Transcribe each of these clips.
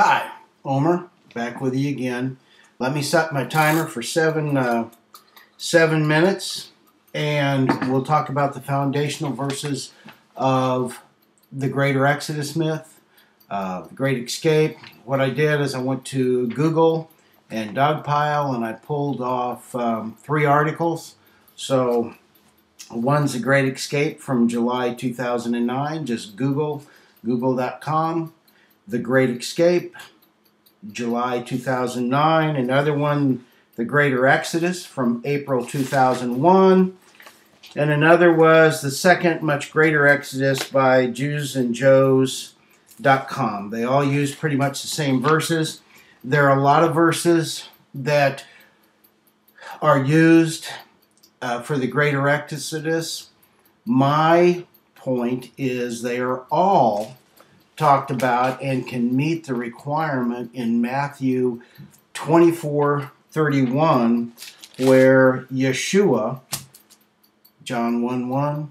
Hi, Omer, back with you again. Let me set my timer for seven minutes, and we'll talk about the foundational verses of the Greater Exodus myth, the Great Escape. What I did is I went to Google and Dogpile, and I pulled off 3 articles. So one's the Great Escape from July 2009. Just google.com. The Great Escape, July 2009. Another one, The Greater Exodus from April 2001. And another was The Second Much Greater Exodus by JewsandJoes.com. They all use pretty much the same verses. There are a lot of verses that are used for the Greater Exodus. My point is they are all talked about and can meet the requirement in Matthew 24:31, where Yeshua, John 1:1,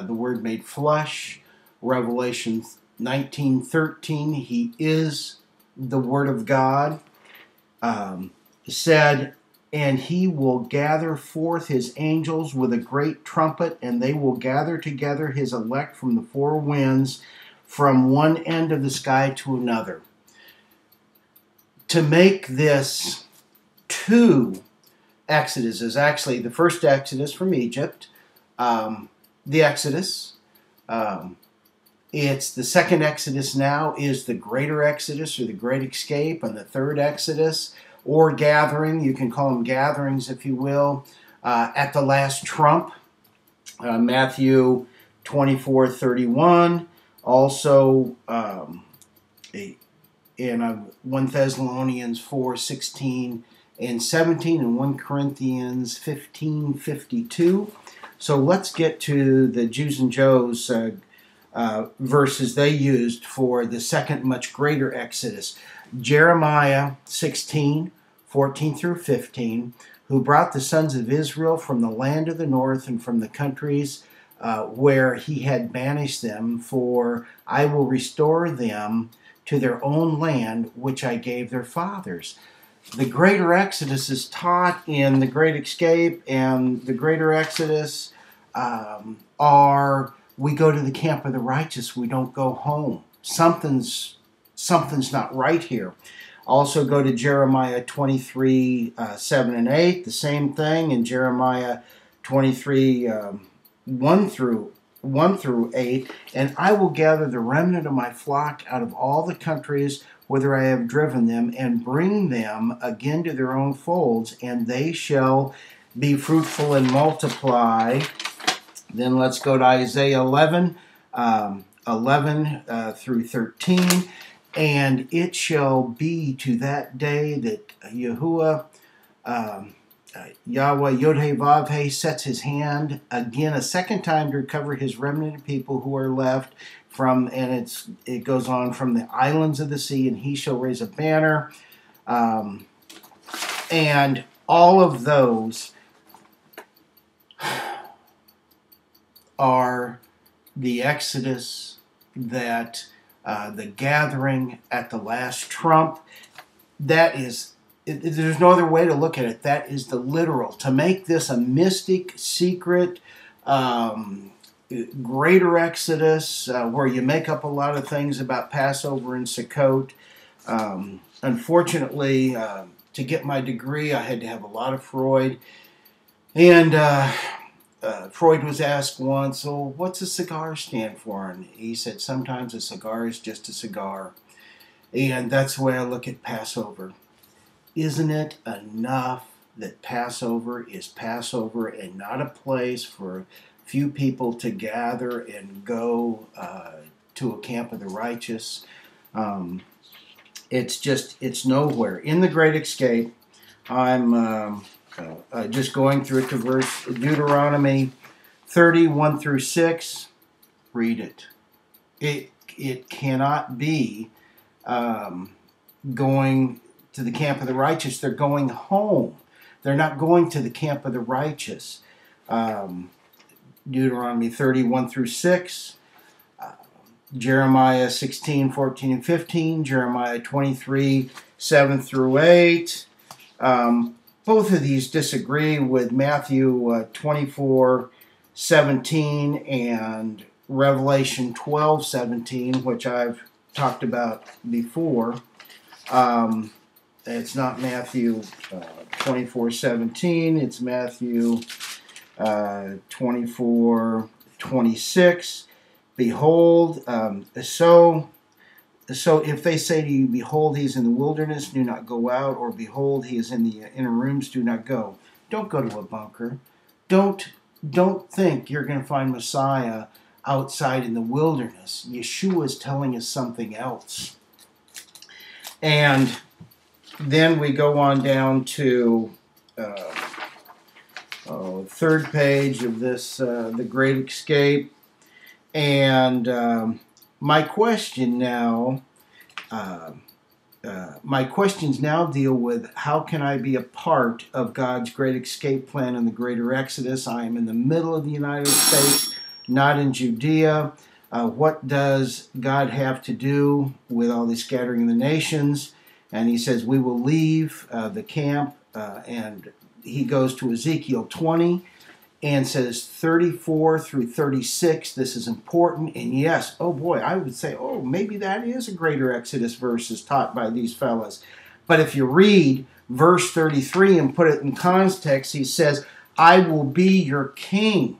the Word made flesh, Revelation 19:13, He is the Word of God, said, and He will gather forth His angels with a great trumpet, and they will gather together His elect from the 4 winds, from one end of the sky to another. To make this 2 exoduses, actually the first exodus from Egypt, the Exodus. It's the second Exodus now is the Greater Exodus or the Great Escape, and the third Exodus or gathering, you can call them gatherings if you will, at the last trump, Matthew 24:31. Also, in 1 Thessalonians 4:16 and 17, and 1 Corinthians 15:52. So let's get to the Jews and Joes verses they used for the second much greater Exodus. Jeremiah 16:14 through 15, who brought the sons of Israel from the land of the north and from the countries where he had banished them, for I will restore them to their own land, which I gave their fathers. The Greater Exodus is taught in the Great Escape, and the Greater Exodus we go to the camp of the righteous, we don't go home. Something's not right here. Also go to Jeremiah 23:7 and 8, the same thing, in Jeremiah 23 1 through 8, and I will gather the remnant of my flock out of all the countries whither I have driven them, and bring them again to their own folds, and they shall be fruitful and multiply. Then let's go to Isaiah 11 through 13. And it shall be to that day that Yahuwah, Yahweh Yod-Heh-Vav-Heh, sets his hand again a second time to recover his remnant people who are left from, and it goes on, from the islands of the sea, and he shall raise a banner. And all of those are the Exodus, that the gathering at the last trump. That is, there's no other way to look at it. That is the literal. To make this a mystic, secret, greater Exodus, where you make up a lot of things about Passover and Sukkot. Unfortunately, to get my degree, I had to have a lot of Freud. And Freud was asked once, "Oh, what's a cigar stand for?" And he said, "Sometimes a cigar is just a cigar." And that's the way I look at Passover. Isn't it enough that Passover is Passover and not a place for a few people to gather and go to a camp of the righteous? It's nowhere. In the Great Escape, I'm just going through it to verse Deuteronomy 30:1 through 6. Read it. It cannot be going to the camp of the righteous. They're going home. They're not going to the camp of the righteous. Deuteronomy 30:1 through 6. Jeremiah 16, 14, and 15, Jeremiah 23, 7 through 8. Both of these disagree with Matthew 24, 17 and Revelation 12, 17, which I've talked about before. It's not Matthew 24, 17. It's Matthew 24, 26. Behold, so if they say to you, behold, he is in the wilderness, do not go out, or behold, he is in the inner rooms, do not go. Don't go to a bunker. Don't think you're going to find Messiah outside in the wilderness. Yeshua is telling us something else. And then we go on down to third page of this, The Great Escape. And my questions now deal with how can I be a part of God's great escape plan in the greater Exodus? I am in the middle of the United States, not in Judea. What does God have to do with all the scattering of the nations? And he says, we will leave the camp, and he goes to Ezekiel 20 and says 34 through 36. This is important. And yes, oh boy, I would say, oh, maybe that is a greater Exodus verses taught by these fellas. But if you read verse 33 and put it in context, he says, I will be your king.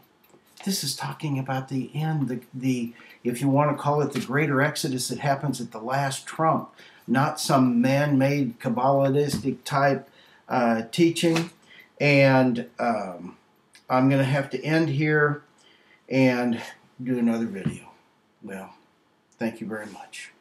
This is talking about the end, the if you want to call it the greater Exodus that happens at the last trump, not some man-made Kabbalistic type teaching. And I'm going to have to end here and do another video. Well, thank you very much.